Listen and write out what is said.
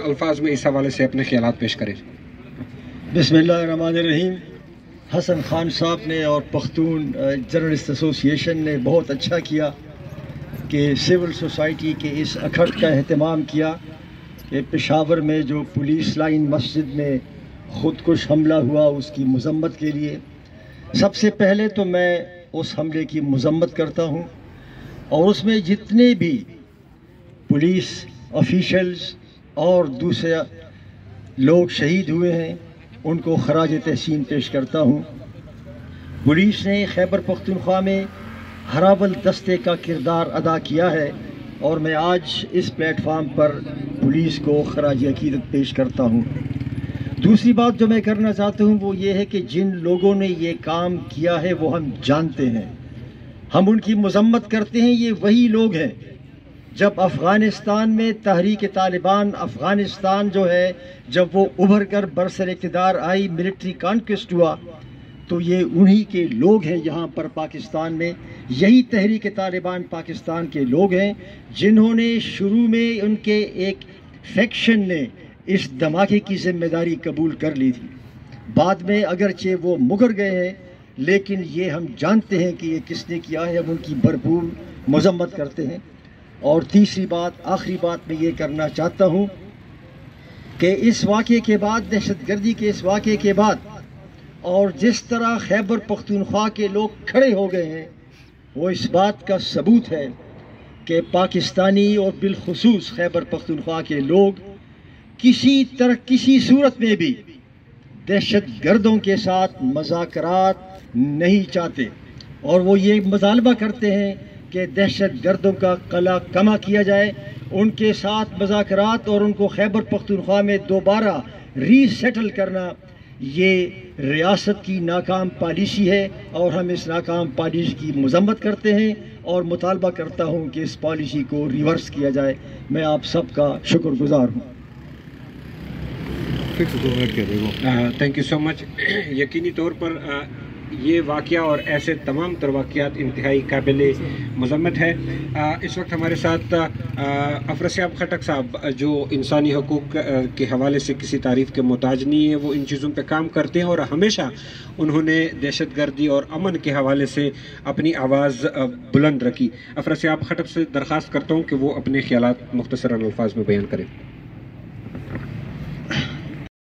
الفاظ میں اس حوالے سے اپنے خیالات پیش کریں۔ بسم اللہ الرحمن الرحیم۔ حسن خان صاحب نے اور پختون جرنلسٹ ایسوسی ایشن نے بہت اچھا کیا کہ سول سوسائٹی کے اس اکھٹ کا اہتمام کیا کہ پشاور میں جو پولیس لائن مسجد میں خودکش حملہ ہوا اس کی مذمت کے لیے سب سے پہلے تو میں اس حملے کی مذمت کرتا ہوں، اور اس میں جتنے بھی پولیس آفیشلز اور دوسرے لوگ شہید ہوئے ہیں ان کو خراج تحسین پیش کرتا ہوں۔ پولیس نے خیبر پختونخوا میں ہراول دستے کا کردار ادا کیا ہے، اور میں آج اس پلیٹ فارم پر پولیس کو خراج عقیدت پیش کرتا ہوں۔ دوسری بات جو میں کرنا چاہتا ہوں وہ یہ ہے کہ جن لوگوں نے یہ کام کیا ہے وہ ہم جانتے ہیں، ہم ان کی مذمت کرتے ہیں۔ یہ وہی لوگ ہیں جب افغانستان میں تحریک طالبان افغانستان جو ہے جب وہ ابھر کر برسر اقتدار آئی، ملٹری کانکویسٹ ہوا، تو یہ انہی کے لوگ ہیں یہاں پر پاکستان میں۔ یہی تحریک طالبان پاکستان کے لوگ ہیں جنہوں نے شروع میں ان کے ایک فیکشن نے اس دھماکے کی ذمہ داری قبول کر لی تھی۔ بعد میں اگرچہ وہ مکر گئے ہیں لیکن یہ ہم جانتے ہیں کہ یہ کس نے کیا ہے، ہم ان کی بھرپور مذمت کرتے ہیں۔ اور تیسری بات، آخری بات میں یہ کرنا چاہتا ہوں کہ اس واقعے کے بعد، دہشت گردی کے اس واقعے کے بعد، اور جس طرح خیبر پختونخوا کے لوگ کھڑے ہو گئے ہیں، وہ اس بات کا ثبوت ہے کہ پاکستانی اور بالخصوص خیبر پختونخوا کے لوگ کسی صورت میں بھی دہشت گردوں کے ساتھ مذاکرات نہیں چاہتے، اور وہ یہ مطالبہ کرتے ہیں کہ دہشت گردوں کا قلع کما کیا جائے، ان کے ساتھ مذاکرات اور ان کو خیبر پختونخوا میں دوبارہ ری سیٹل کرنا یہ ریاست کی ناکام پالیسی ہے، اور ہم اس ناکام پالیسی کی مذمت کرتے ہیں اور مطالبہ کرتا ہوں کہ اس پالیسی کو ریورس کیا جائے۔ میں آپ سب کا شکر گزار ہوں۔ تھینک یو سو مچ۔ یقینی طور پر یہ واقعہ اور ایسے تمام تر واقعات انتہائی قابل مذمت ہے۔ اس وقت ہمارے ساتھ افراسیاب خٹک صاحب جو انسانی حقوق کے حوالے سے کسی تعریف کے محتاج نہیں ہے، وہ ان چیزوں پہ کام کرتے ہیں اور ہمیشہ انہوں نے دہشت گردی اور امن کے حوالے سے اپنی آواز بلند رکھی۔ افراسیاب خٹک سے درخواست کرتا ہوں کہ وہ اپنے خیالات مختصراً الفاظ میں بیان کریں۔